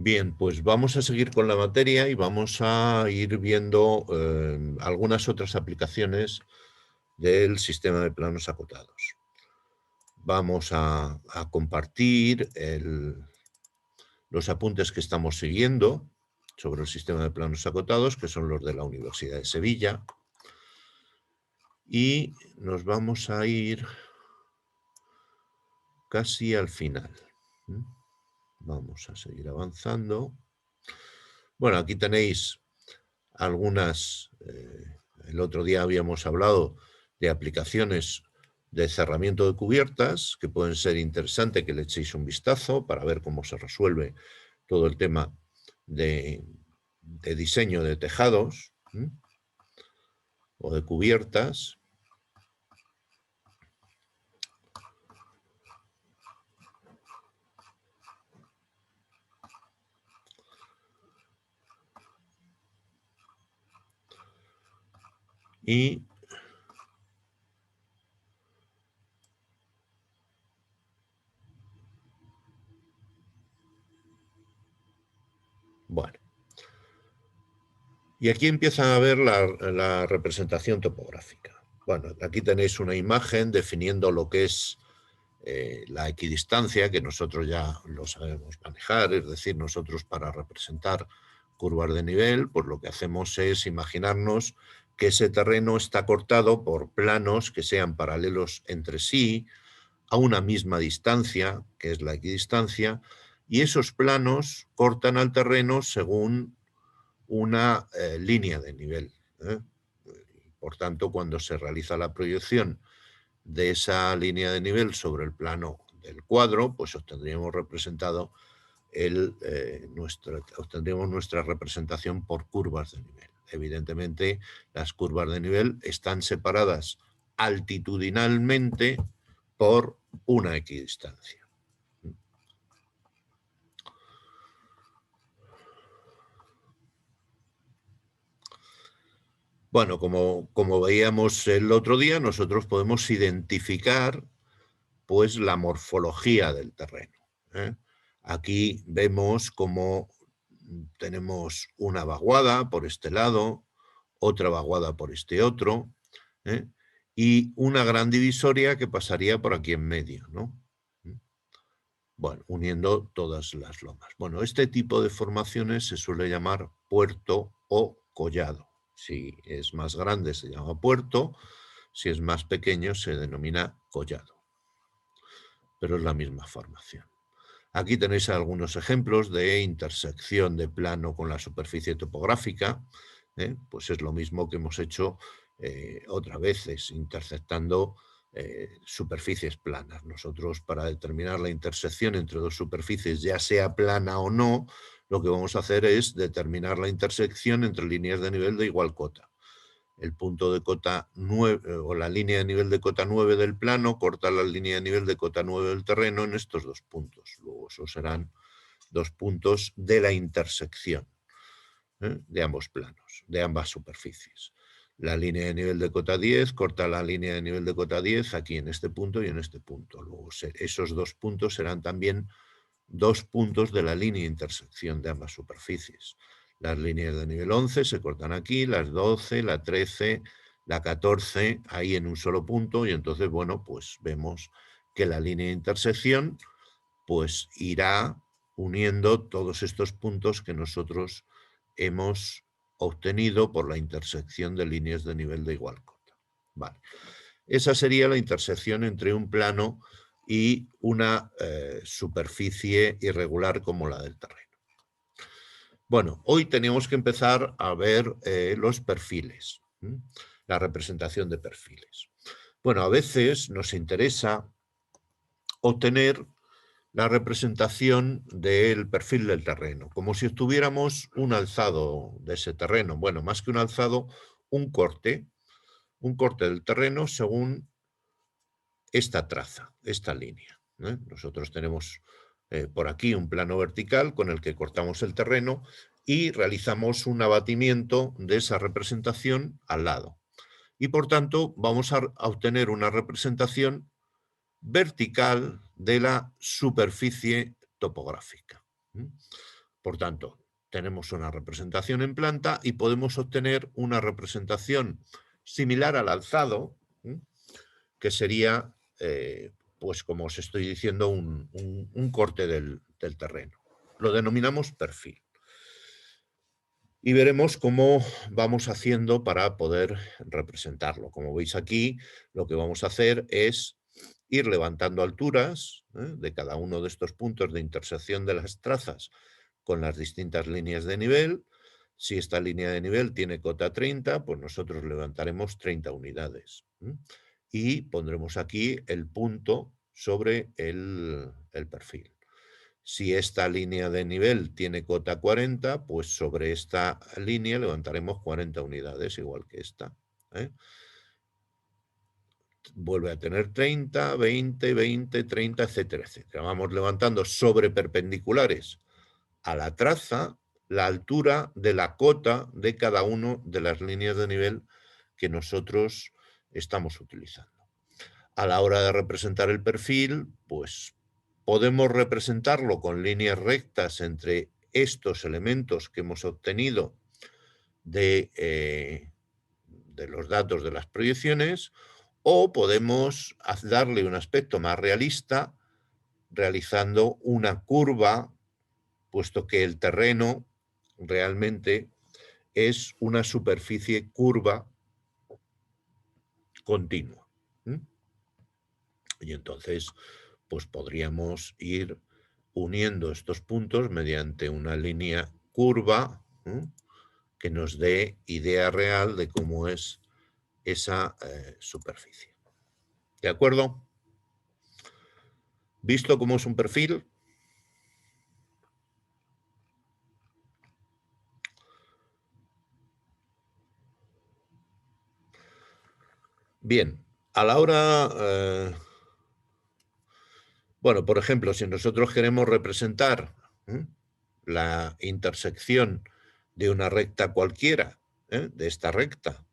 Bien, pues vamos a seguir con la materia y vamos a ir viendo algunas otras aplicaciones del sistema de planos acotados. Vamos a compartir los apuntes que estamos siguiendo sobre el sistema de planos acotados, que son los de la Universidad de Sevilla. Y nos vamos a ir casi al final. Vamos a seguir avanzando. Bueno, aquí tenéis algunas, el otro día habíamos hablado de aplicaciones de cerramiento de cubiertas, que pueden ser interesantes que le echéis un vistazo para ver cómo se resuelve todo el tema de diseño de tejados o de cubiertas. Y bueno, y aquí empiezan a ver la representación topográfica. Bueno, aquí tenéis una imagen definiendo lo que es la equidistancia, que nosotros ya lo sabemos manejar, es decir, nosotros para representar curvas de nivel, pues lo que hacemos es imaginarnos que ese terreno está cortado por planos que sean paralelos entre sí, a una misma distancia, que es la equidistancia, y esos planos cortan al terreno según una línea de nivel. Por tanto, cuando se realiza la proyección de esa línea de nivel sobre el plano del cuadro, pues obtendríamos representado obtendríamos nuestra representación por curvas de nivel. Evidentemente, las curvas de nivel están separadas altitudinalmente por una equidistancia. Bueno, como veíamos el otro día, nosotros podemos identificar pues la morfología del terreno. Aquí vemos cómo tenemos una vaguada por este lado, otra vaguada por este otro, y una gran divisoria que pasaría por aquí en medio, ¿no? Bueno, uniendo todas las lomas. Bueno, este tipo de formaciones se suele llamar puerto o collado. Si es más grande se llama puerto, si es más pequeño se denomina collado. Pero es la misma formación. Aquí tenéis algunos ejemplos de intersección de plano con la superficie topográfica, pues es lo mismo que hemos hecho otras veces, intersectando superficies planas. Nosotros, para determinar la intersección entre dos superficies, ya sea plana o no, lo que vamos a hacer es determinar la intersección entre líneas de nivel de igual cota. El punto de cota 9 o la línea de nivel de cota 9 del plano corta la línea de nivel de cota 9 del terreno en estos dos puntos. Luego esos serán dos puntos de la intersección de ambos planos, de ambas superficies. La línea de nivel de cota 10 corta la línea de nivel de cota 10 aquí en este punto y en este punto. Luego esos dos puntos serán también dos puntos de la línea de intersección de ambas superficies. Las líneas de nivel 11 se cortan aquí, las 12, la 13, la 14, ahí en un solo punto, y entonces, bueno, pues vemos que la línea de intersección pues irá uniendo todos estos puntos que nosotros hemos obtenido por la intersección de líneas de nivel de igual cota. Vale. Esa sería la intersección entre un plano y una superficie irregular como la del terreno. Bueno, hoy tenemos que empezar a ver los perfiles, la representación de perfiles. Bueno, a veces nos interesa obtener la representación del perfil del terreno, como si tuviéramos un alzado de ese terreno. Bueno, más que un alzado, un corte del terreno según esta traza, esta línea. Nosotros tenemos por aquí un plano vertical con el que cortamos el terreno y realizamos un abatimiento de esa representación al lado. Y por tanto vamos a obtener una representación vertical de la superficie topográfica. Por tanto, tenemos una representación en planta y podemos obtener una representación similar al alzado, que sería, pues como os estoy diciendo, un corte del terreno. Lo denominamos perfil. Y veremos cómo vamos haciendo para poder representarlo. Como veis aquí, lo que vamos a hacer es ir levantando alturas de cada uno de estos puntos de intersección de las trazas con las distintas líneas de nivel. Si esta línea de nivel tiene cota 30, pues nosotros levantaremos 30 unidades. Y pondremos aquí el punto sobre el perfil. Si esta línea de nivel tiene cota 40, pues sobre esta línea levantaremos 40 unidades, igual que esta. Vuelve a tener 30, 20, 20, 30, etcétera, etcétera. Vamos levantando sobre perpendiculares a la traza la altura de la cota de cada una de las líneas de nivel que nosotros estamos utilizando. A la hora de representar el perfil, pues podemos representarlo con líneas rectas entre estos elementos que hemos obtenido de los datos de las proyecciones, o podemos darle un aspecto más realista realizando una curva, puesto que el terreno realmente es una superficie curva continua. Y entonces, pues podríamos ir uniendo estos puntos mediante una línea curva que nos dé idea real de cómo es esa superficie. ¿De acuerdo? ¿Visto cómo es un perfil? Bien, a la hora... bueno, por ejemplo, si nosotros queremos representar la intersección de una recta cualquiera, de esta recta,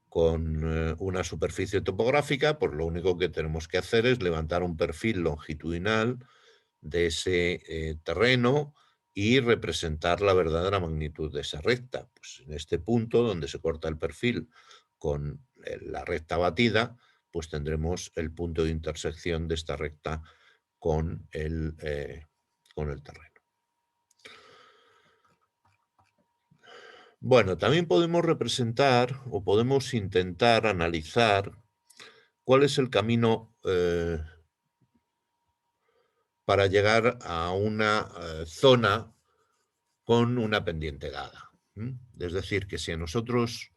con una superficie topográfica, pues lo único que tenemos que hacer es levantar un perfil longitudinal de ese terreno y representar la verdadera magnitud de esa recta. Pues en este punto, donde se corta el perfil con la recta batida, pues tendremos el punto de intersección de esta recta con el terreno. Bueno, también podemos representar o podemos intentar analizar cuál es el camino para llegar a una zona con una pendiente dada. Es decir, que si a nosotros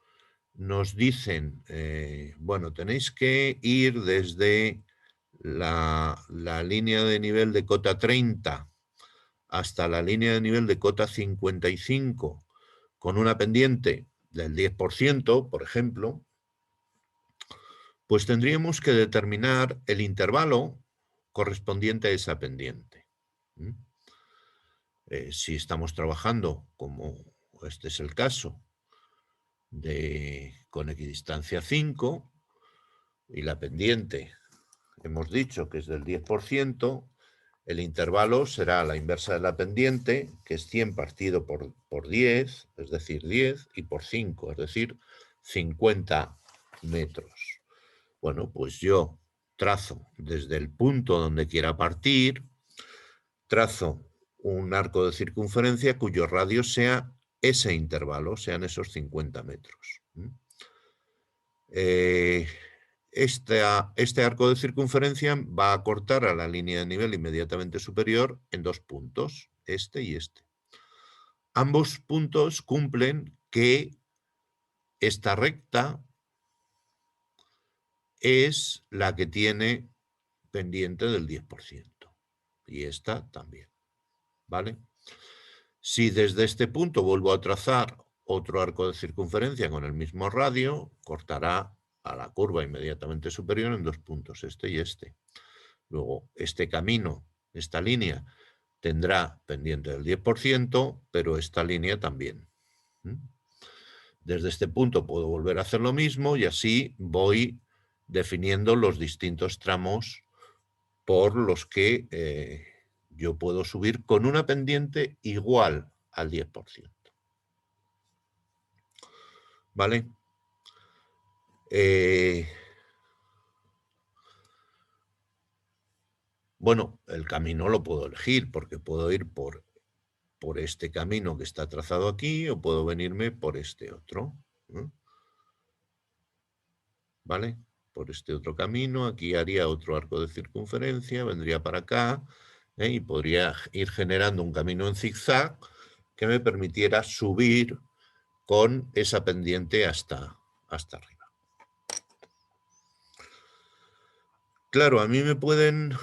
nos dicen, bueno, tenéis que ir desde la línea de nivel de cota 30 hasta la línea de nivel de cota 55 con una pendiente del 10%, por ejemplo, pues tendríamos que determinar el intervalo correspondiente a esa pendiente. Si estamos trabajando, como este es el caso, con equidistancia 5 y la pendiente hemos dicho que es del 10%, el intervalo será la inversa de la pendiente, que es 100 partido por 10, es decir, 10, y por 5, es decir, 50 metros. Bueno, pues yo trazo desde el punto donde quiera partir, trazo un arco de circunferencia cuyo radio sea ese intervalo, sean esos 50 metros. Este arco de circunferencia va a cortar a la línea de nivel inmediatamente superior en dos puntos, este y este. Ambos puntos cumplen que esta recta es la que tiene pendiente del 10%. Y esta también. ¿Vale? Si desde este punto vuelvo a trazar otro arco de circunferencia con el mismo radio, cortará a la curva inmediatamente superior en dos puntos, este y este. Luego, este camino, esta línea, tendrá pendiente del 10%, pero esta línea también. Desde este punto puedo volver a hacer lo mismo y así voy definiendo los distintos tramos por los que yo puedo subir con una pendiente igual al 10%. ¿Vale? Bueno, el camino lo puedo elegir porque puedo ir por este camino que está trazado aquí o puedo venirme por este otro. ¿Vale? Por este otro camino, aquí haría otro arco de circunferencia, vendría para acá y podría ir generando un camino en zigzag que me permitiera subir con esa pendiente hasta arriba. Claro, a mí me pueden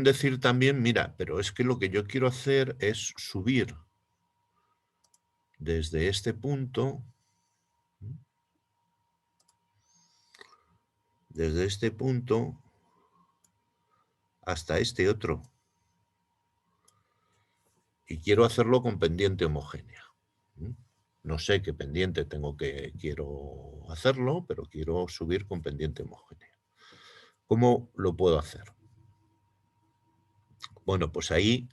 decir también, mira, pero es que lo que yo quiero hacer es subir desde este punto, hasta este otro. Y quiero hacerlo con pendiente homogénea. No sé qué pendiente quiero hacerlo, pero quiero subir con pendiente homogénea. ¿Cómo lo puedo hacer? Bueno, pues ahí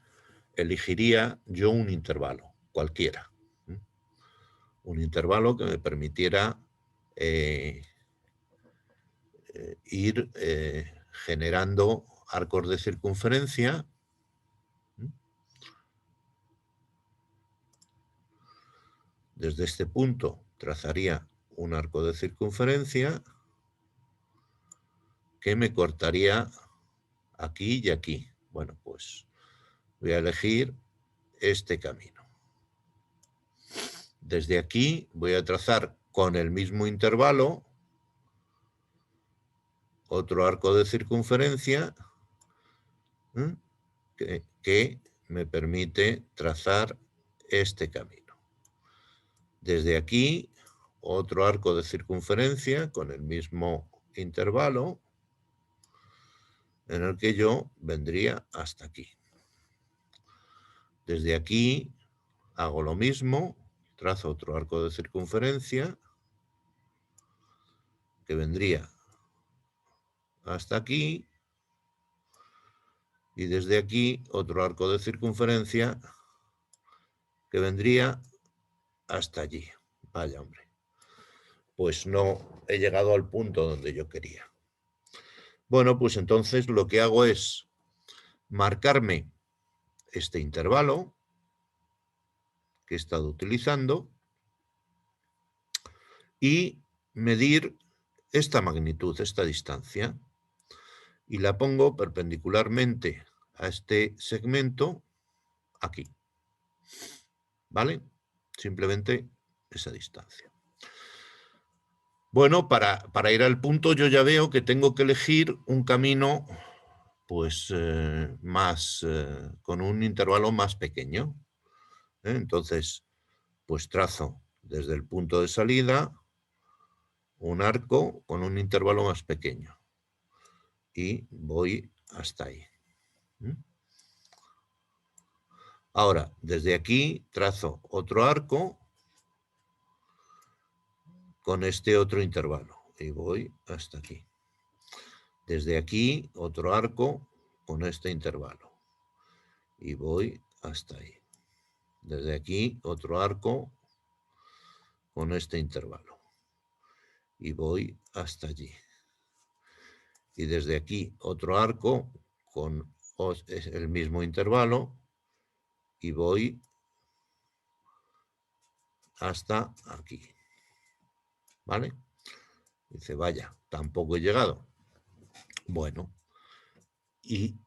elegiría yo un intervalo, cualquiera. Un intervalo que me permitiera ir generando arcos de circunferencia. Desde este punto trazaría un arco de circunferencia que me cortaría aquí y aquí. Bueno, pues voy a elegir este camino. Desde aquí voy a trazar con el mismo intervalo otro arco de circunferencia que me permite trazar este camino. Desde aquí, otro arco de circunferencia con el mismo intervalo en el que yo vendría hasta aquí. Desde aquí hago lo mismo, trazo otro arco de circunferencia que vendría hasta aquí y desde aquí otro arco de circunferencia que vendría hasta allí. Vaya, hombre. Pues no he llegado al punto donde yo quería. Bueno, pues entonces lo que hago es marcarme este intervalo que he estado utilizando y medir esta magnitud, esta distancia, y la pongo perpendicularmente a este segmento aquí. ¿Vale? Simplemente esa distancia. Bueno, para ir al punto yo ya veo que tengo que elegir un camino pues con un intervalo más pequeño. Entonces, pues trazo desde el punto de salida un arco con un intervalo más pequeño y voy hasta ahí. Ahora, desde aquí trazo otro arco con este otro intervalo y voy hasta aquí. Desde aquí otro arco con este intervalo y voy hasta ahí. Desde aquí otro arco con este intervalo y voy hasta allí. Y desde aquí otro arco con el mismo intervalo y voy hasta aquí. ¿Vale? Dice, vaya, tampoco he llegado. Bueno, y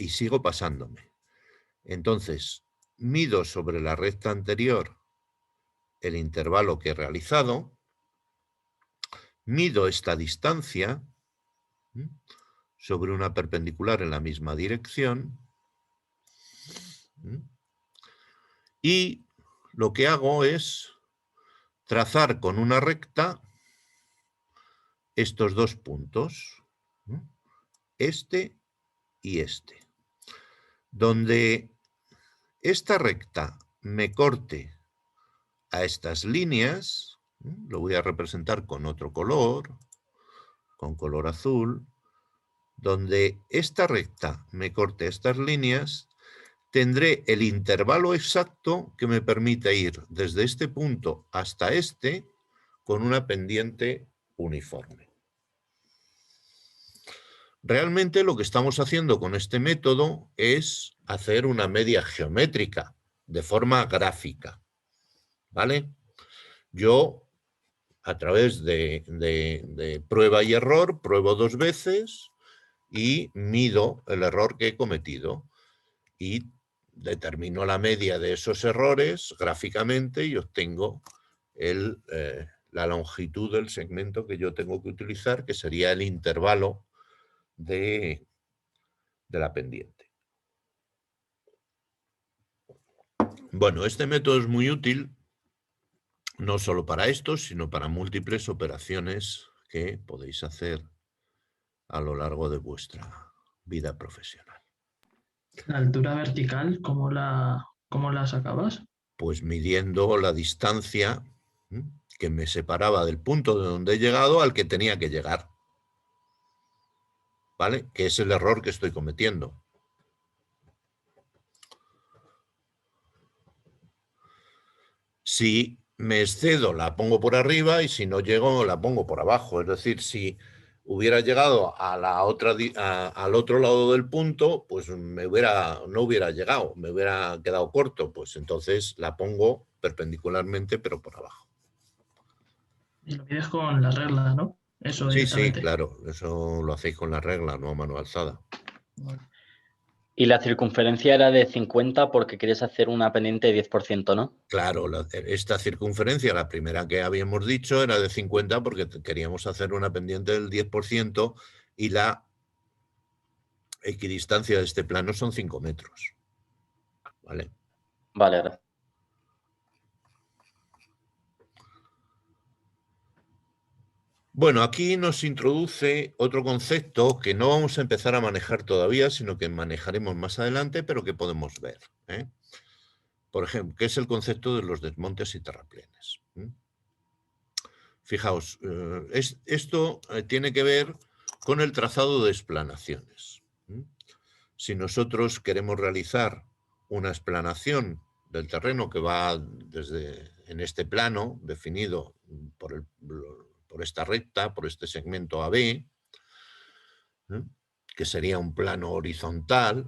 sigo pasándome. Entonces, mido sobre la recta anterior el intervalo que he realizado, mido esta distancia sobre una perpendicular en la misma dirección y lo que hago es trazar con una recta estos dos puntos, este y este. Donde esta recta me corte a estas líneas, lo voy a representar con otro color, con color azul. donde esta recta me corte estas líneas, tendré el intervalo exacto que me permite ir desde este punto hasta este con una pendiente uniforme. Realmente lo que estamos haciendo con este método es hacer una media geométrica de forma gráfica, ¿vale? Yo, a través de prueba y error, pruebo 2 veces y mido el error que he cometido y determino la media de esos errores gráficamente y obtengo la longitud del segmento que yo tengo que utilizar, que sería el intervalo de la pendiente. Bueno, este método es muy útil no solo para esto, sino para múltiples operaciones que podéis hacer a lo largo de vuestra vida profesional. La altura vertical, cómo la sacabas? Pues midiendo la distancia que me separaba del punto de donde he llegado al que tenía que llegar, ¿vale? Que es el error que estoy cometiendo. Si me excedo, la pongo por arriba y si no llego, la pongo por abajo. Es decir, si hubiera llegado a al otro lado del punto, pues no hubiera llegado, me hubiera quedado corto. Pues entonces la pongo perpendicularmente, pero por abajo. Y lo mides con la regla, ¿no? Eso Sí, sí, directamente. claro. Eso lo hacéis con la regla, no a mano alzada. Vale. Y la circunferencia era de 50 porque querías hacer una pendiente de 10%, ¿no? Claro, esta circunferencia, la primera que habíamos dicho, era de 50 porque queríamos hacer una pendiente del 10% y la equidistancia de este plano son 5 metros. ¿Vale? Vale, gracias. Bueno, aquí nos introduce otro concepto que no vamos a empezar a manejar todavía, sino que manejaremos más adelante, pero que podemos ver. Por ejemplo, que es el concepto de los desmontes y terraplenes. Fijaos, esto tiene que ver con el trazado de explanaciones. Si nosotros queremos realizar una explanación del terreno que va en este plano definido por esta recta, por este segmento AB, que sería un plano horizontal,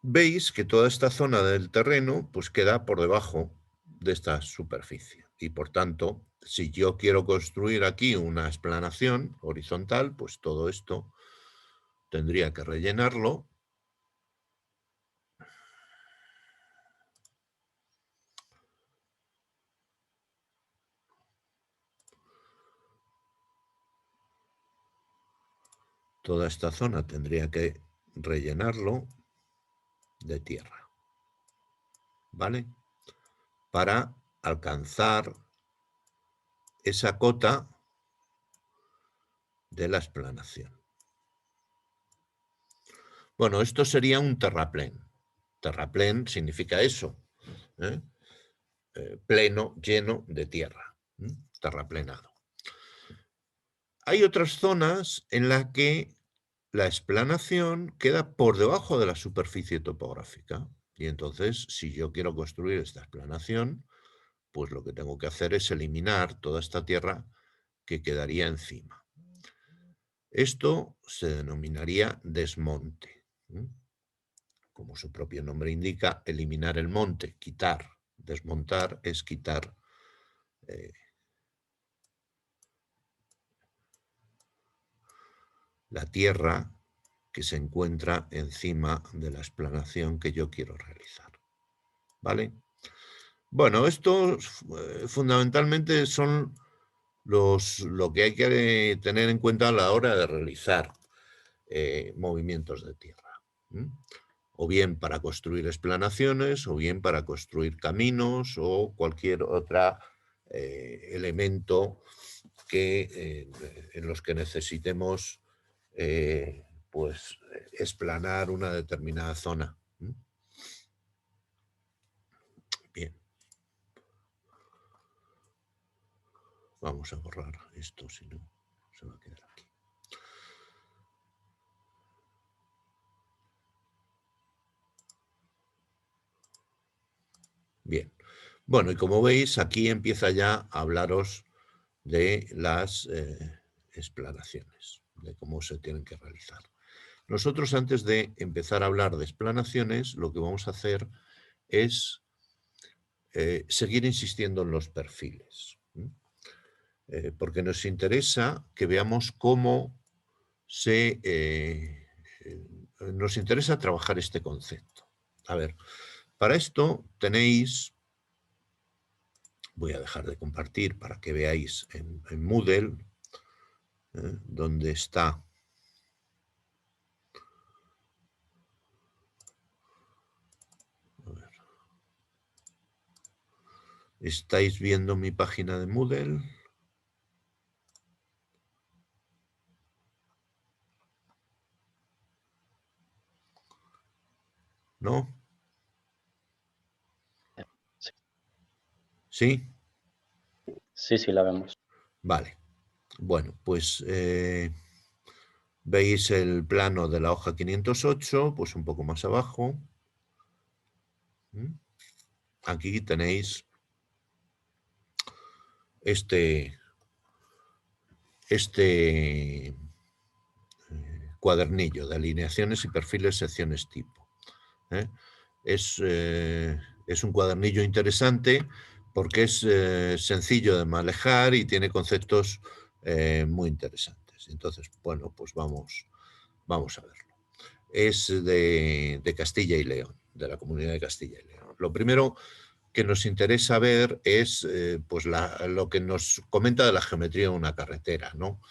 veis que toda esta zona del terreno pues queda por debajo de esta superficie y por tanto, si yo quiero construir aquí una explanación horizontal, pues todo esto tendría que rellenarlo. Toda esta zona tendría que rellenarlo de tierra, ¿vale? Para alcanzar esa cota de la explanación. Bueno, esto sería un terraplén. Terraplén significa eso, pleno, lleno de tierra, terraplenado. Hay otras zonas en las que la explanación queda por debajo de la superficie topográfica. Y entonces, si yo quiero construir esta explanación, pues lo que tengo que hacer es eliminar toda esta tierra que quedaría encima. Esto se denominaría desmonte. Como su propio nombre indica, eliminar el monte, quitar. Desmontar es quitar la tierra que se encuentra encima de la explanación que yo quiero realizar. ¿Vale? Bueno, estos fundamentalmente son lo que hay que tener en cuenta a la hora de realizar movimientos de tierra. O bien para construir explanaciones, o bien para construir caminos, o cualquier otro elemento en los que necesitemos pues explanar una determinada zona. Bien. Vamos a borrar esto, si no, se va a quedar aquí. Bien. Bueno, y como veis, aquí empieza ya a hablaros de las explanaciones, de cómo se tienen que realizar. Nosotros, antes de empezar a hablar de explanaciones, lo que vamos a hacer es seguir insistiendo en los perfiles, porque nos interesa que veamos cómo nos interesa trabajar este concepto. A ver, para esto tenéis, voy a dejar de compartir para que veáis en Moodle, donde está. A ver. ¿Estáis viendo mi página de Moodle? ¿No? Sí, ¿Sí? sí, la vemos. Vale. Bueno, pues veis el plano de la hoja 508, pues un poco más abajo. Aquí tenéis este cuadernillo de alineaciones y perfiles secciones tipo. Es un cuadernillo interesante porque es sencillo de manejar y tiene conceptos muy interesantes. Entonces, bueno, pues vamos a verlo. Es de Castilla y León, de la Comunidad de Castilla y León. Lo primero que nos interesa ver es pues lo que nos comenta de la geometría de una carretera, ¿no?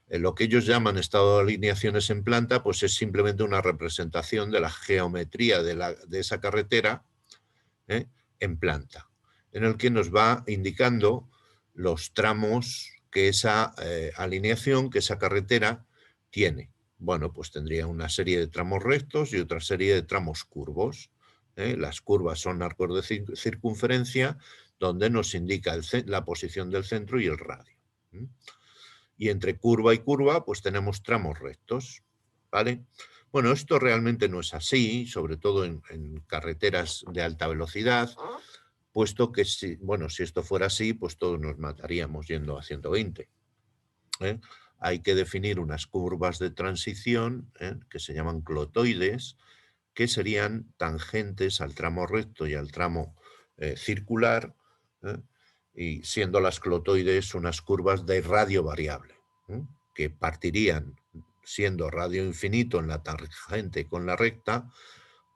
Lo que ellos llaman estado de alineaciones en planta, pues es simplemente una representación de la geometría de esa carretera en planta, en el que nos va indicando los tramos que esa alineación, que esa carretera tiene. Bueno, pues tendría una serie de tramos rectos y otra serie de tramos curvos. Las curvas son arcos de circunferencia, donde nos indica la posición del centro y el radio. Y entre curva y curva, pues tenemos tramos rectos, ¿vale? Bueno, esto realmente no es así, sobre todo en carreteras de alta velocidad, puesto que, si esto fuera así, pues todos nos mataríamos yendo a 120. Hay que definir unas curvas de transición que se llaman clotoides, que serían tangentes al tramo recto y al tramo circular, y siendo las clotoides unas curvas de radio variable, que partirían siendo radio infinito en la tangente con la recta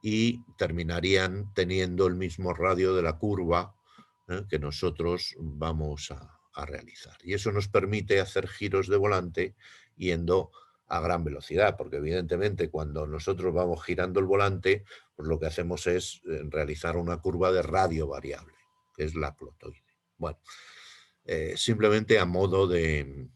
y terminarían teniendo el mismo radio de la curva que nosotros vamos a realizar. Y eso nos permite hacer giros de volante yendo a gran velocidad, porque evidentemente cuando nosotros vamos girando el volante, pues lo que hacemos es realizar una curva de radio variable, que es la clotoide. Bueno, simplemente a modo de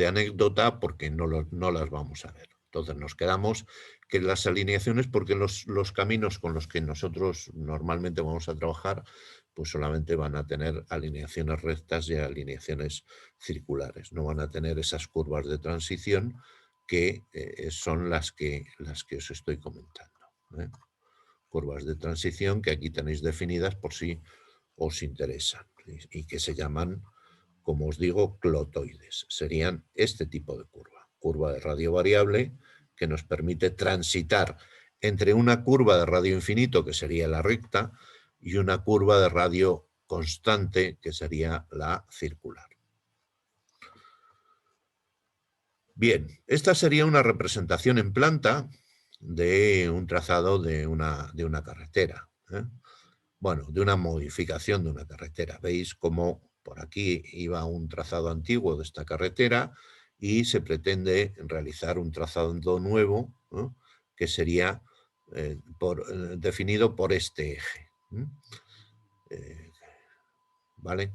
anécdota, porque no las vamos a ver. Entonces nos quedamos que las alineaciones, porque los caminos con los que nosotros normalmente vamos a trabajar, pues solamente van a tener alineaciones rectas y alineaciones circulares. No van a tener esas curvas de transición que son las que os estoy comentando. Curvas de transición que aquí tenéis definidas por si os interesan y que se llaman, como os digo, clotoides. Serían este tipo de curva. Curva de radio variable que nos permite transitar entre una curva de radio infinito, que sería la recta, y una curva de radio constante, que sería la circular. Bien, esta sería una representación en planta de un trazado de una carretera. Bueno, de una modificación de una carretera. Veis cómo por aquí iba un trazado antiguo de esta carretera y se pretende realizar un trazado nuevo, ¿no?, que sería definido por este eje. ¿Vale?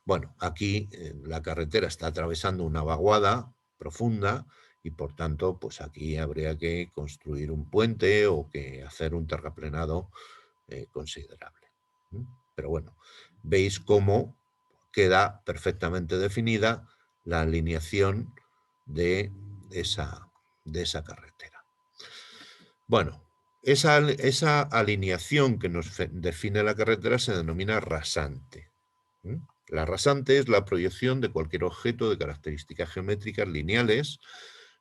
Bueno, aquí la carretera está atravesando una vaguada profunda y por tanto, pues aquí habría que construir un puente o que hacer un terraplenado considerable. Pero bueno, veis cómo queda perfectamente definida la alineación de esa carretera. Bueno, esa alineación que nos define la carretera se denomina rasante. La rasante es la proyección de cualquier objeto de características geométricas lineales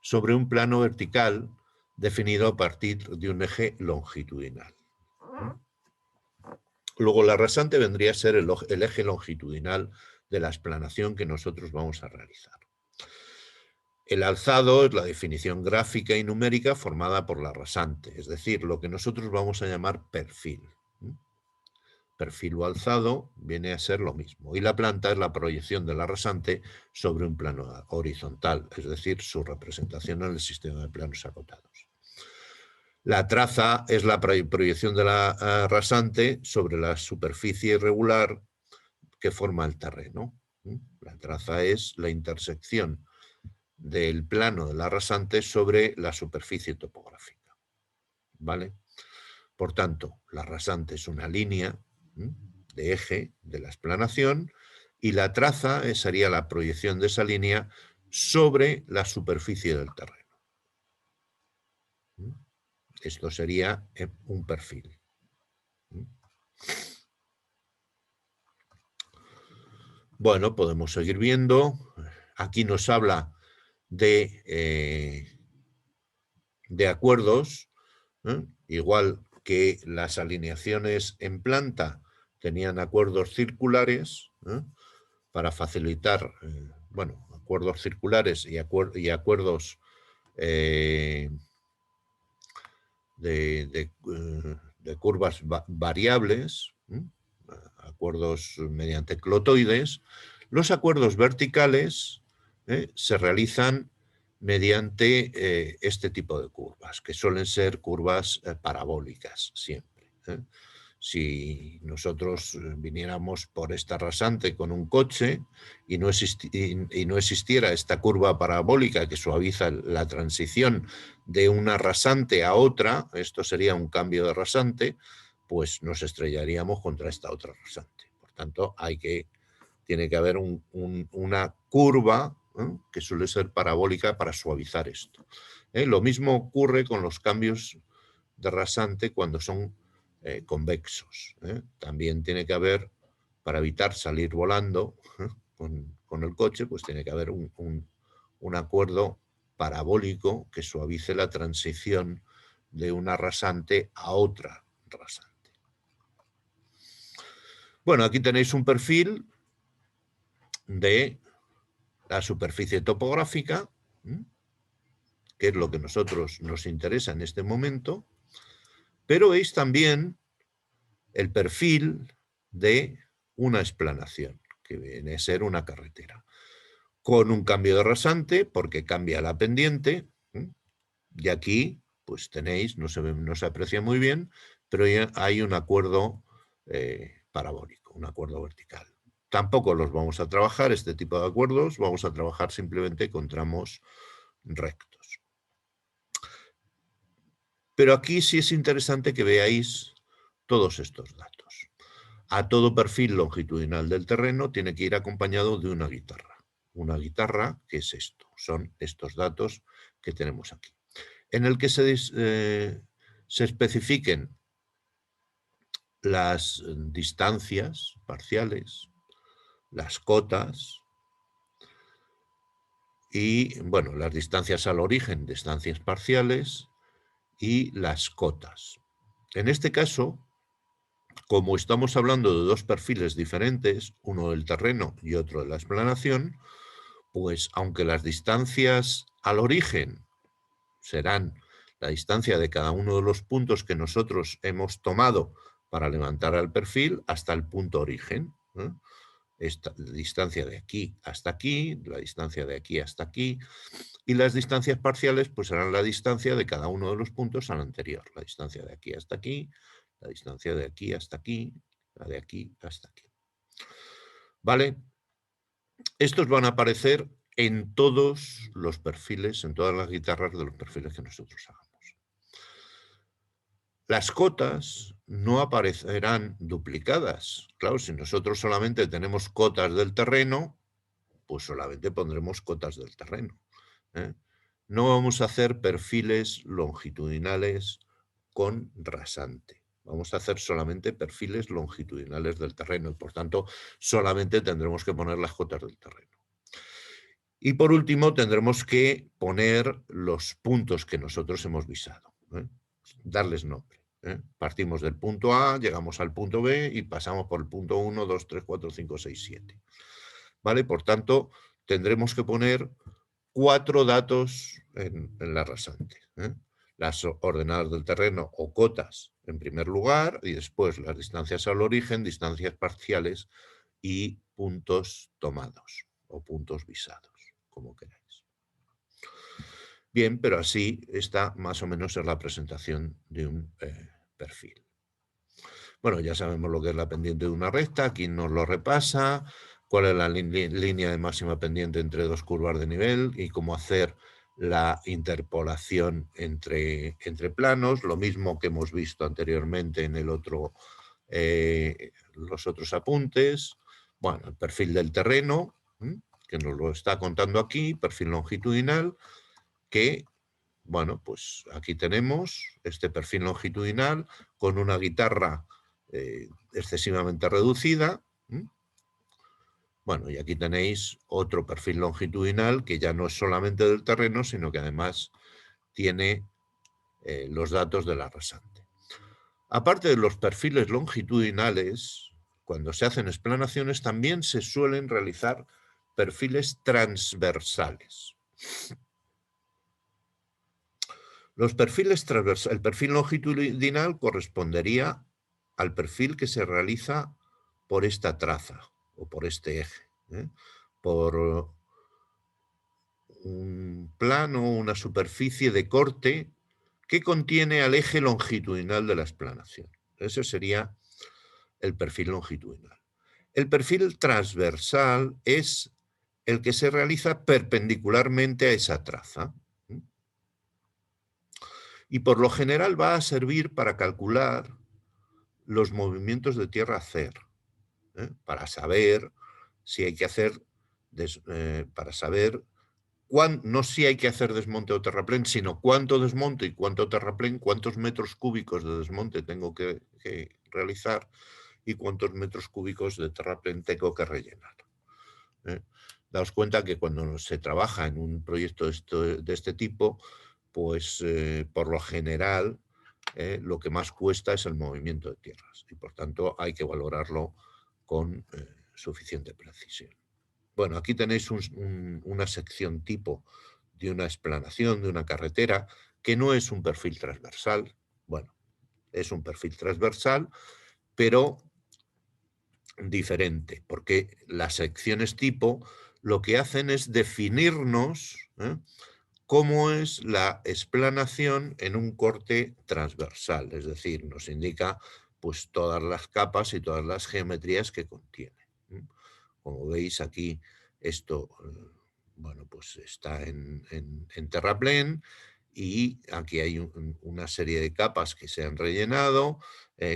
sobre un plano vertical definido a partir de un eje longitudinal. Luego la rasante vendría a ser el eje longitudinal de la explanación que nosotros vamos a realizar. El alzado es la definición gráfica y numérica formada por la rasante, es decir, lo que nosotros vamos a llamar perfil. Perfil o alzado viene a ser lo mismo. Y la planta es la proyección de la rasante sobre un plano horizontal, es decir, su representación en el sistema de planos acotados. La traza es la proyección de la rasante sobre la superficie irregular que forma el terreno. La traza es la intersección del plano de la rasante sobre la superficie topográfica. ¿Vale? Por tanto, la rasante es una línea de eje de la explanación y la traza sería la proyección de esa línea sobre la superficie del terreno. Esto sería un perfil. Bueno, podemos seguir viendo. Aquí nos habla de acuerdos, igual que las alineaciones en planta tenían acuerdos circulares, para facilitar, bueno, acuerdos circulares y acuerdos de curvas variables, acuerdos mediante clotoides. Los acuerdos verticales se realizan mediante este tipo de curvas, que suelen ser curvas parabólicas siempre. Si nosotros viniéramos por esta rasante con un coche y no existiera esta curva parabólica que suaviza la transición de una rasante a otra, esto sería un cambio de rasante, pues nos estrellaríamos contra esta otra rasante. Por tanto, tiene que haber una curva que suele ser parabólica para suavizar esto. Lo mismo ocurre con los cambios de rasante cuando son convexos. También tiene que haber, para evitar salir volando con el coche, pues tiene que haber un acuerdo parabólico que suavice la transición de una rasante a otra rasante. Bueno, aquí tenéis un perfil de la superficie topográfica, que es lo que a nosotros nos interesa en este momento, pero veis también el perfil de una explanación, que viene a ser una carretera, con un cambio de rasante, porque cambia la pendiente, y aquí pues tenéis, no se aprecia muy bien, pero ya hay un acuerdo parabólico, un acuerdo vertical. Tampoco los vamos a trabajar, este tipo de acuerdos, vamos a trabajar simplemente con tramos rectos. Pero aquí sí es interesante que veáis todos estos datos. A todo perfil longitudinal del terreno tiene que ir acompañado de una guitarra. Una guitarra, ¿qué es esto? Son estos datos que tenemos aquí, en el que se especifiquen las distancias parciales, las cotas y, bueno, las distancias al origen, distancias parciales y las cotas. En este caso, como estamos hablando de dos perfiles diferentes, uno del terreno y otro de la explanación, pues aunque las distancias al origen serán la distancia de cada uno de los puntos que nosotros hemos tomado para levantar el perfil hasta el punto origen, esta distancia de aquí hasta aquí, la distancia de aquí hasta aquí, y las distancias parciales pues serán la distancia de cada uno de los puntos al anterior, la distancia de aquí hasta aquí, la distancia de aquí hasta aquí, la de aquí hasta aquí. ¿Vale? Estos van a aparecer en todos los perfiles, en todas las guitarras de los perfiles que nosotros hagamos. Las cotas no aparecerán duplicadas. Claro, si nosotros solamente tenemos cotas del terreno, pues solamente pondremos cotas del terreno. No vamos a hacer perfiles longitudinales con rasante. Vamos a hacer solamente perfiles longitudinales del terreno y, por tanto, solamente tendremos que poner las cotas del terreno. Y, por último, tendremos que poner los puntos que nosotros hemos visado, darles nombre. Partimos del punto A, llegamos al punto B y pasamos por el punto 1, 2, 3, 4, 5, 6, 7. ¿Vale? Por tanto, tendremos que poner 4 datos en la rasante. Las ordenadas del terreno o cotas en primer lugar y después las distancias al origen, distancias parciales y puntos tomados o puntos visados, como queráis. Bien, pero así está más o menos en la presentación de un perfil. Bueno, ya sabemos lo que es la pendiente de una recta, aquí nos lo repasa, cuál es la línea de máxima pendiente entre dos curvas de nivel y cómo hacer la interpolación entre planos, lo mismo que hemos visto anteriormente en el otro, los otros apuntes. Bueno, el perfil del terreno, que nos lo está contando aquí, perfil longitudinal, que, bueno, pues aquí tenemos este perfil longitudinal con una guitarra excesivamente reducida. Bueno, y aquí tenéis otro perfil longitudinal que ya no es solamente del terreno, sino que además tiene los datos de la rasante. Aparte de los perfiles longitudinales, cuando se hacen explanaciones también se suelen realizar perfiles transversales. Los perfiles transversales, el perfil longitudinal correspondería al perfil que se realiza por esta traza o por este eje, por un plano, una superficie de corte que contiene al eje longitudinal de la explanación. Ese sería el perfil longitudinal. El perfil transversal es el que se realiza perpendicularmente a esa traza. Y por lo general va a servir para calcular los movimientos de tierra a hacer, para saber si hay que hacer, para saber no si hay que hacer desmonte o terraplén, sino cuánto desmonte y cuánto terraplén, cuántos metros cúbicos de desmonte tengo que realizar y cuántos metros cúbicos de terraplén tengo que rellenar. Daos cuenta que cuando se trabaja en un proyecto de este tipo, pues por lo general lo que más cuesta es el movimiento de tierras y por tanto hay que valorarlo con suficiente precisión. Bueno, aquí tenéis una sección tipo de una explanación, de una carretera, que no es un perfil transversal. Bueno, es un perfil transversal, pero diferente, porque las secciones tipo lo que hacen es definirnos cómo es la explanación en un corte transversal, es decir, nos indica pues todas las capas y todas las geometrías que contiene. Como veis aquí, esto bueno, pues está en terraplén y aquí hay una serie de capas que se han rellenado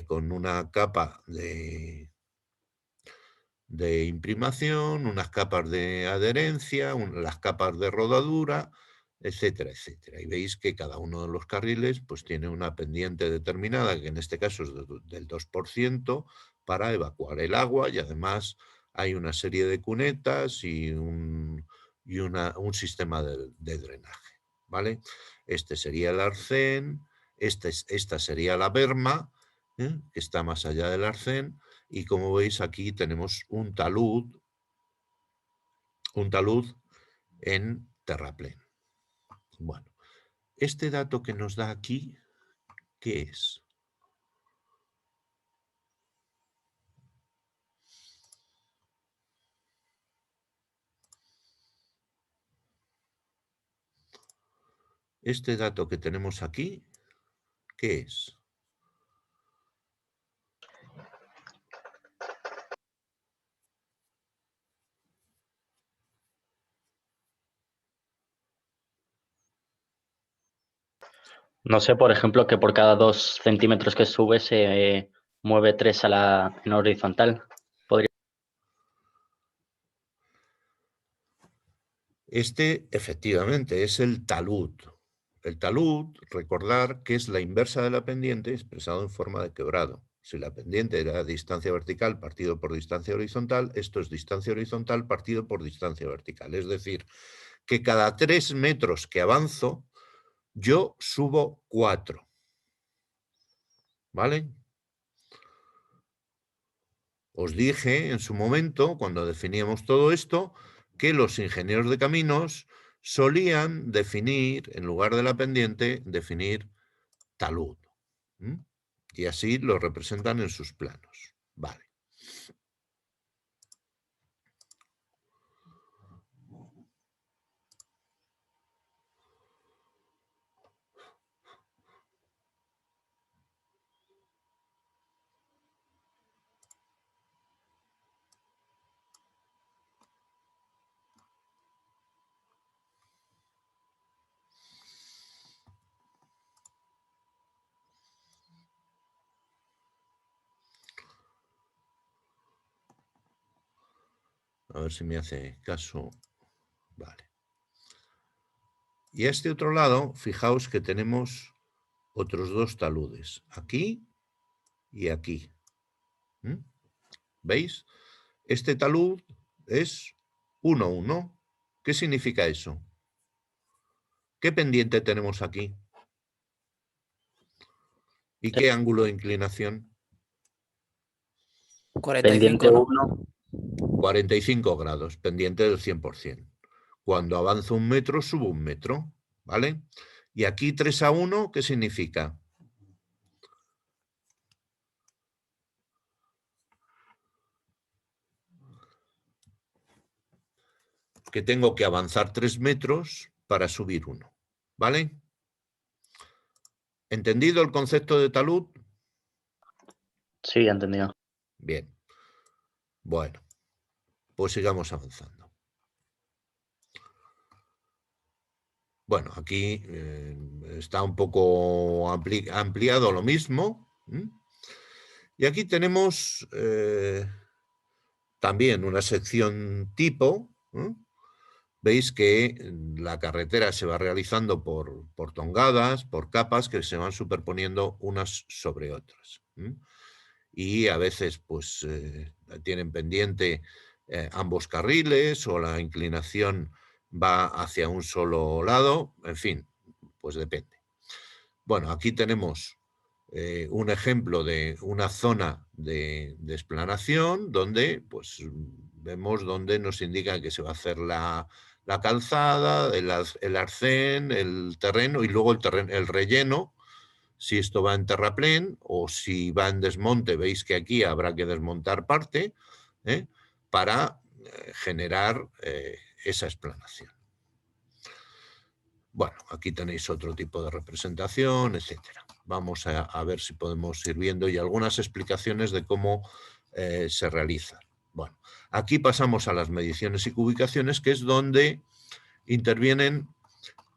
con una capa de imprimación, unas capas de adherencia, las capas de rodadura, etcétera, etcétera. Y veis que cada uno de los carriles pues, tiene una pendiente determinada, que en este caso es del 2%, para evacuar el agua y además hay una serie de cunetas y un sistema de drenaje. ¿Vale? Este sería el arcén, esta sería la berma, que está más allá del arcén, y como veis aquí tenemos un talud en terraplén. Bueno, este dato que nos da aquí, ¿qué es? Este dato que tenemos aquí, ¿qué es? No sé, por ejemplo, que por cada 2 centímetros que sube se mueve 3 en horizontal. Podría... Este, efectivamente, es el talud. el talud, recordar que es la inversa de la pendiente expresado en forma de quebrado. Si la pendiente era distancia vertical partido por distancia horizontal, esto es distancia horizontal partido por distancia vertical. Es decir, que cada 3 metros que avanzo, yo subo 4. ¿Vale? Os dije en su momento, cuando definíamos todo esto, que los ingenieros de caminos solían definir, en lugar de la pendiente, definir talud. Y así lo representan en sus planos. Vale. A ver si me hace caso. Vale. Y a este otro lado, fijaos que tenemos otros 2 taludes. Aquí y aquí. ¿Veis? Este talud es 1, 1. ¿Qué significa eso? ¿Qué pendiente tenemos aquí? ¿Y qué ángulo de inclinación? 45, Pendiente ¿no? 1. 45 grados, pendiente del 100%. Cuando avanzo 1 metro, subo 1 metro, ¿vale? Y aquí 3 a 1, ¿qué significa? Que tengo que avanzar 3 metros para subir 1, ¿vale? ¿Entendido el concepto de talud? Sí, entendido. Bien. Bueno, pues sigamos avanzando. Bueno, aquí está un poco ampliado lo mismo. Y aquí tenemos también una sección tipo. Veis que la carretera se va realizando por tongadas, por capas que se van superponiendo unas sobre otras. Y a veces pues tienen pendiente ambos carriles o la inclinación va hacia un solo lado, en fin, pues depende. Bueno, aquí tenemos un ejemplo de una zona de explanación donde pues vemos donde nos indica que se va a hacer la calzada, el arcén, el terreno y luego el relleno, si esto va en terraplén o si va en desmonte. Veis que aquí habrá que desmontar parte para generar esa explanación. Bueno, aquí tenéis otro tipo de representación, etcétera. Vamos a ver si podemos ir viendo y algunas explicaciones de cómo se realiza. Bueno, aquí pasamos a las mediciones y cubicaciones, que es donde intervienen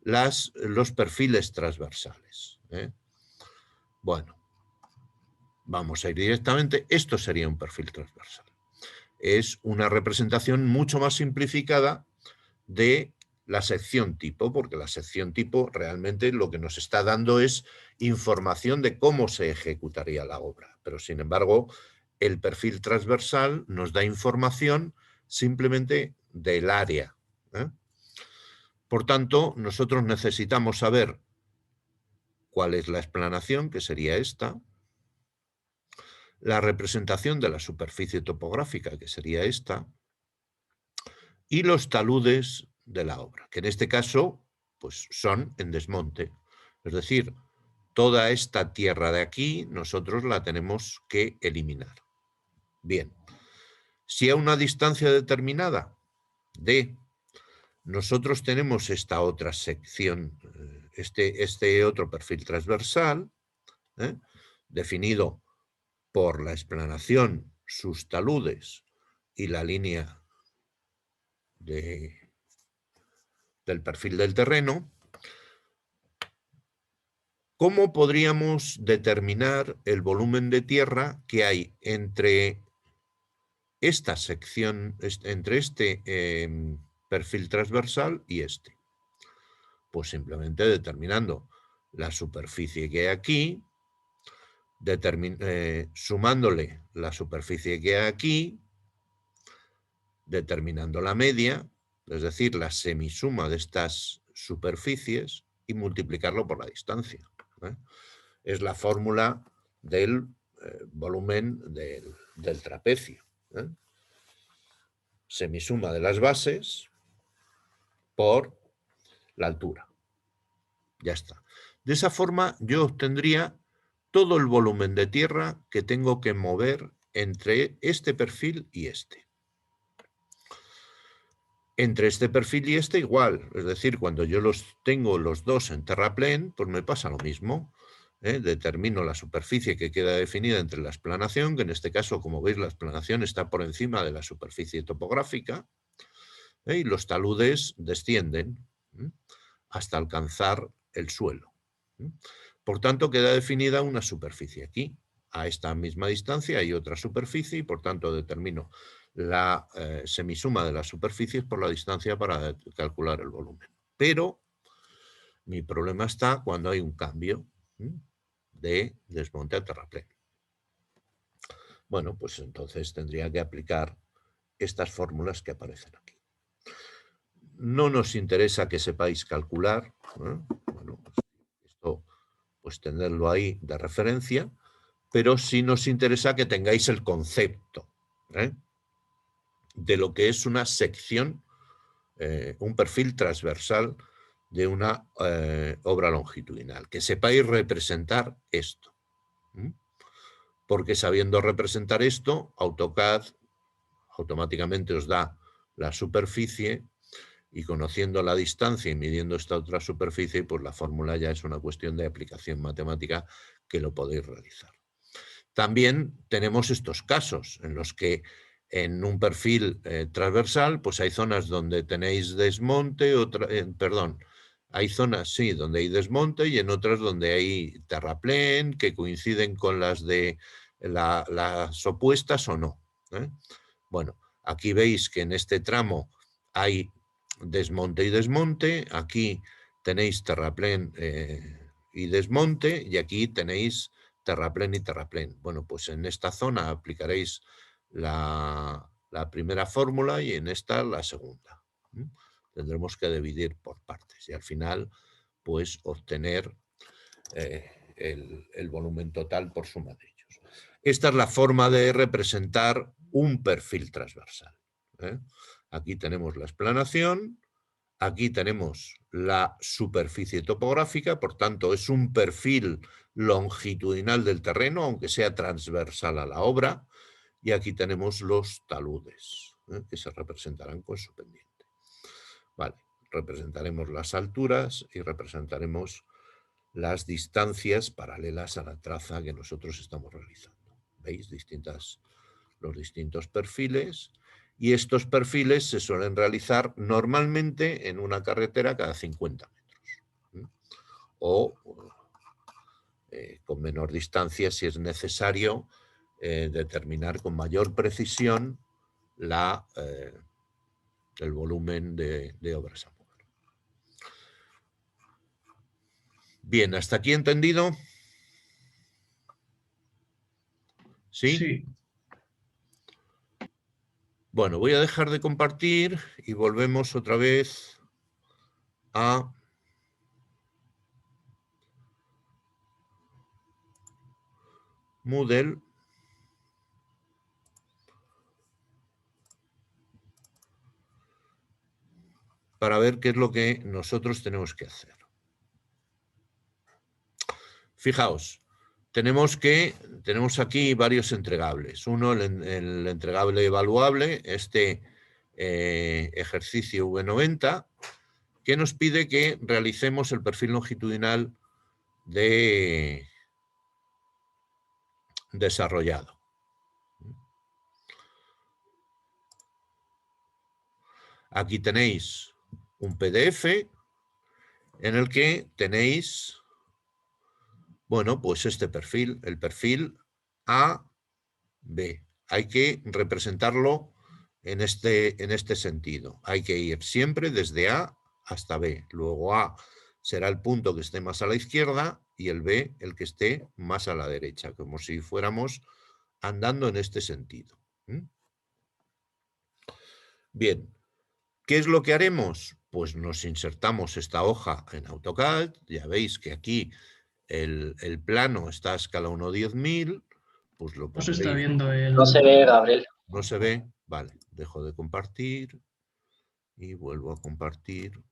los perfiles transversales. Bueno, vamos a ir directamente. Esto sería un perfil transversal. Es una representación mucho más simplificada de la sección tipo, porque la sección tipo realmente lo que nos está dando es información de cómo se ejecutaría la obra. Pero, sin embargo, el perfil transversal nos da información simplemente del área. Por tanto, nosotros necesitamos saber cuál es la explanación, que sería esta, la representación de la superficie topográfica, que sería esta, y los taludes de la obra, que en este caso pues son en desmonte. Es decir, toda esta tierra de aquí nosotros la tenemos que eliminar. Bien, si a una distancia determinada D, nosotros tenemos esta otra sección, este otro perfil transversal, definido por la explanación, sus taludes y la línea del perfil del terreno. ¿Cómo podríamos determinar el volumen de tierra que hay entre esta sección, entre este perfil transversal y este? Pues simplemente determinando la superficie que hay aquí, sumándole la superficie que hay aquí, determinando la media, es decir, la semisuma de estas superficies, y multiplicarlo por la distancia. Es la fórmula del volumen del trapecio. Semisuma de las bases por la altura. Ya está. De esa forma yo obtendría todo el volumen de tierra que tengo que mover entre este perfil y este. Entre este perfil y este igual, es decir, cuando yo los tengo los dos en terraplén, pues me pasa lo mismo. Determino la superficie que queda definida entre la explanación, que en este caso, como veis, la explanación está por encima de la superficie topográfica, y los taludes descienden hasta alcanzar el suelo. Por tanto, queda definida una superficie aquí. A esta misma distancia hay otra superficie y, por tanto, determino la semisuma de las superficies por la distancia para calcular el volumen. Pero mi problema está cuando hay un cambio de desmonte a terraplén. Bueno, pues entonces tendría que aplicar estas fórmulas que aparecen aquí. No nos interesa que sepáis calcular, bueno, esto pues tenerlo ahí de referencia, pero sí nos interesa que tengáis el concepto de lo que es una sección, un perfil transversal de una obra longitudinal, que sepáis representar esto. Porque sabiendo representar esto, AutoCAD automáticamente os da la superficie, y conociendo la distancia y midiendo esta otra superficie, pues la fórmula ya es una cuestión de aplicación matemática que lo podéis realizar. También tenemos estos casos en los que en un perfil transversal, pues hay zonas donde tenéis desmonte, hay zonas, sí, donde hay desmonte y en otras donde hay terraplén, que coinciden con las de las opuestas o no. Bueno, aquí veis que en este tramo hay desmonte y desmonte, aquí tenéis terraplén y desmonte, y aquí tenéis terraplén y terraplén. Bueno, pues en esta zona aplicaréis la primera fórmula y en esta la segunda. Tendremos que dividir por partes y al final pues obtener el volumen total por suma de ellos. Esta es la forma de representar un perfil transversal. Aquí tenemos la explanación, aquí tenemos la superficie topográfica, por tanto es un perfil longitudinal del terreno, aunque sea transversal a la obra, y aquí tenemos los taludes, que se representarán con su pendiente. Vale, representaremos las alturas y representaremos las distancias paralelas a la traza que nosotros estamos realizando. ¿Veis? Los distintos perfiles. Y estos perfiles se suelen realizar normalmente en una carretera cada 50 metros. O con menor distancia si es necesario determinar con mayor precisión el volumen de obras a mover. Bien, ¿hasta aquí entendido? ¿Sí? Sí. Bueno, voy a dejar de compartir y volvemos otra vez a Moodle. Para ver qué es lo que nosotros tenemos que hacer. Fijaos, tenemos aquí varios entregables. Uno, el entregable evaluable, este ejercicio V90, que nos pide que realicemos el perfil longitudinal desarrollado. Aquí tenéis un PDF en el que tenéis, bueno, pues este perfil, el perfil A-B. Hay que representarlo en este sentido. Hay que ir siempre desde A hasta B. Luego A será el punto que esté más a la izquierda y el B el que esté más a la derecha, como si fuéramos andando en este sentido. Bien, ¿qué es lo que haremos? Pues nos insertamos esta hoja en AutoCAD. Ya veis que aquí el plano está a escala 1/10.000. Pues lo No se está pondréis. viendo el... No se ve, Gabriel. ¿No se ve? Vale, dejo de compartir y vuelvo a compartir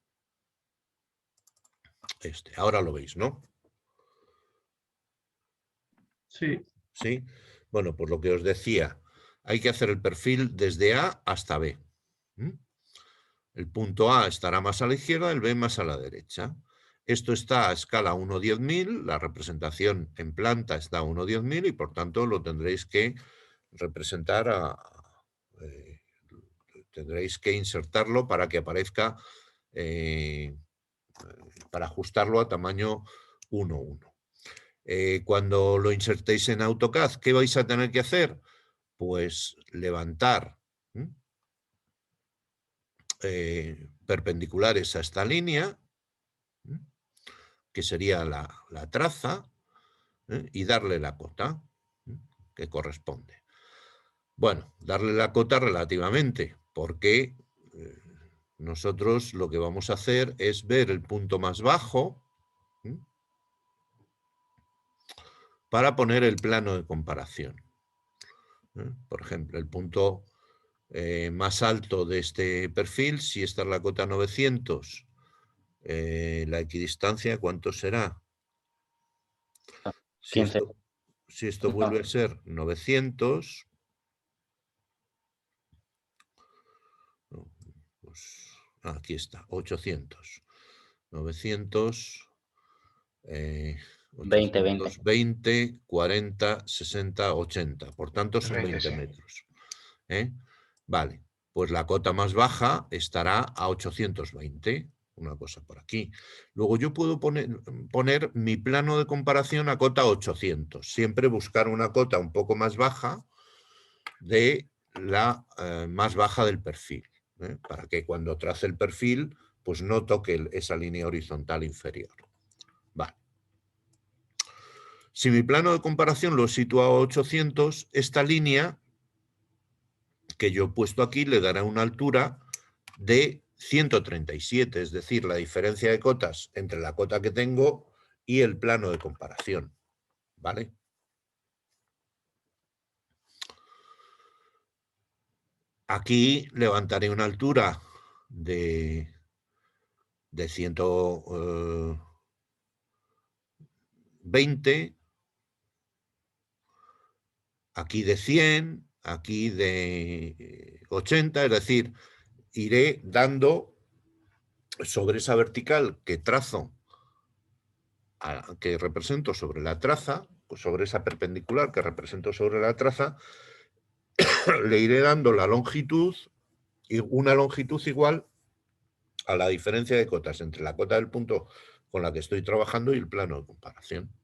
este. Ahora lo veis, ¿no? Sí. ¿Sí? Bueno, pues lo que os decía, hay que hacer el perfil desde A hasta B. El punto A estará más a la izquierda, el B más a la derecha. Esto está a escala 1/10.000, la representación en planta está a 1/10.000 y por tanto lo tendréis que representar tendréis que insertarlo para que aparezca, para ajustarlo a tamaño 1:1. Cuando lo insertéis en AutoCAD, ¿qué vais a tener que hacer? Pues levantar perpendiculares a esta línea, que sería la traza, y darle la cota que corresponde. Bueno, darle la cota relativamente, porque nosotros lo que vamos a hacer es ver el punto más bajo para poner el plano de comparación. Por ejemplo, el punto más alto de este perfil, si esta es la cota 900, la equidistancia, ¿cuánto será? Si 15. esto vuelve a ser 900, pues aquí está, 800. 900, 20. 20, 40, 60, 80. Por tanto, son 20 sí. metros. Vale, pues la cota más baja estará a 820. Una cosa por aquí. Luego yo puedo poner mi plano de comparación a cota 800. Siempre buscar una cota un poco más baja de la más baja del perfil. Para que cuando trace el perfil, pues no toque esa línea horizontal inferior. Vale. Si mi plano de comparación lo sitúo a 800, esta línea que yo he puesto aquí le dará una altura de 137, es decir, la diferencia de cotas entre la cota que tengo y el plano de comparación. ¿Vale? Aquí levantaré una altura de 120, aquí de 100, aquí de 80, es decir, iré dando sobre esa vertical que trazo, que represento sobre la traza, sobre esa perpendicular que represento sobre la traza, le iré dando la longitud, y una longitud igual a la diferencia de cotas entre la cota del punto con la que estoy trabajando y el plano de comparación.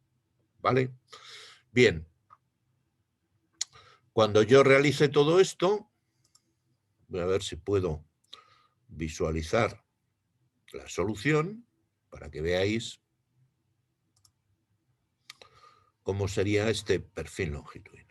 ¿Vale? Bien. Cuando yo realice todo esto, voy a ver si puedo visualizar la solución para que veáis cómo sería este perfil longitudinal.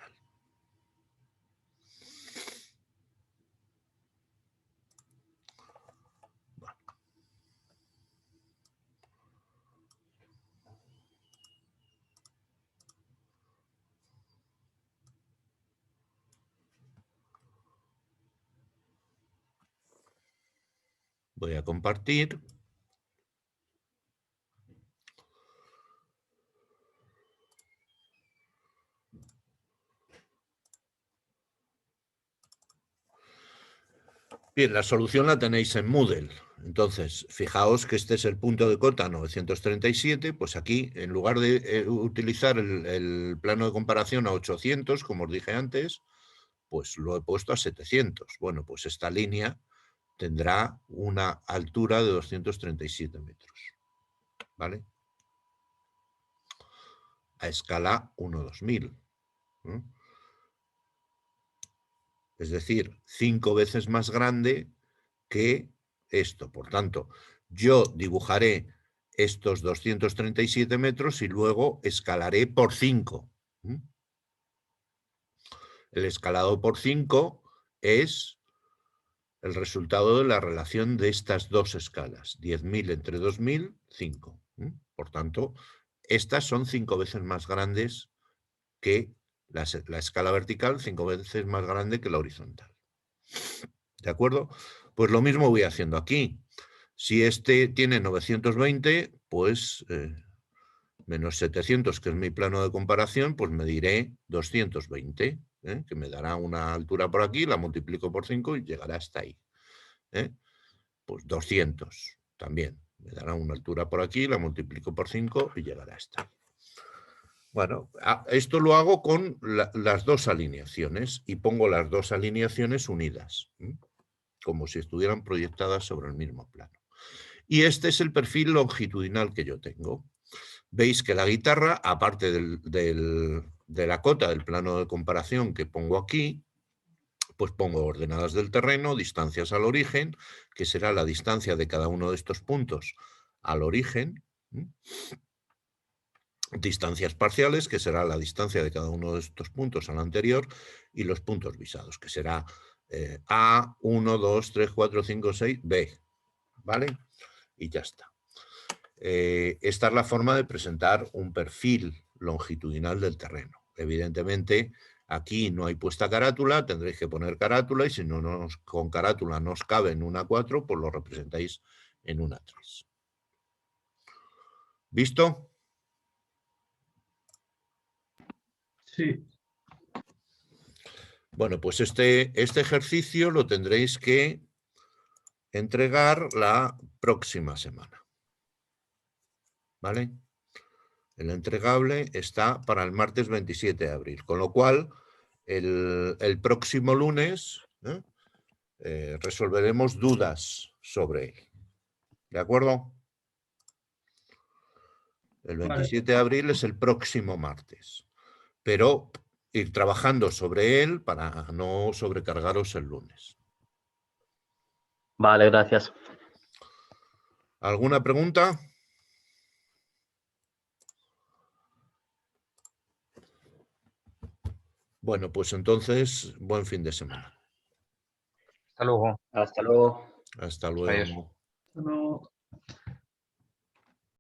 Voy a compartir. Bien, la solución la tenéis en Moodle. Entonces, fijaos que este es el punto de cota 937, pues aquí, en lugar de utilizar el plano de comparación a 800, como os dije antes, pues lo he puesto a 700. Bueno, pues esta línea tendrá una altura de 237 metros. ¿Vale? A escala 1/2000. Es decir, 5 veces más grande que esto. Por tanto, yo dibujaré estos 237 metros y luego escalaré por 5. El escalado por 5 es el resultado de la relación de estas dos escalas, 10.000 entre 2.000, 5. Por tanto, estas son 5 veces más grandes que la escala vertical, 5 veces más grande que la horizontal. ¿De acuerdo? Pues lo mismo voy haciendo aquí. Si este tiene 920, pues menos 700, que es mi plano de comparación, pues mediré 220, que me dará una altura por aquí, la multiplico por 5 y llegará hasta ahí. Pues 200 también, me dará una altura por aquí, la multiplico por 5 y llegará hasta ahí. Bueno, esto lo hago con las dos alineaciones y pongo las dos alineaciones unidas, como si estuvieran proyectadas sobre el mismo plano. Y este es el perfil longitudinal que yo tengo. Veis que la guitarra, aparte de la cota del plano de comparación que pongo aquí, pues pongo ordenadas del terreno, distancias al origen, que será la distancia de cada uno de estos puntos al origen, distancias parciales, que será la distancia de cada uno de estos puntos al anterior, y los puntos visados, que será A, 1, 2, 3, 4, 5, 6, B, ¿vale? Y ya está. Esta es la forma de presentar un perfil longitudinal del terreno. Evidentemente, aquí no hay puesta carátula, tendréis que poner carátula y si no con carátula no os cabe en una 4, pues lo representáis en una 3. ¿Visto? Sí. Bueno, pues este ejercicio lo tendréis que entregar la próxima semana. ¿Vale? El entregable está para el martes 27 de abril, con lo cual el próximo lunes resolveremos dudas sobre él. ¿De acuerdo? El 27 de abril es el próximo martes, pero ir trabajando sobre él para no sobrecargaros el lunes. Vale, gracias. ¿Alguna pregunta? Bueno, pues entonces, buen fin de semana. Hasta luego. Hasta luego. Hasta luego. Adiós. No.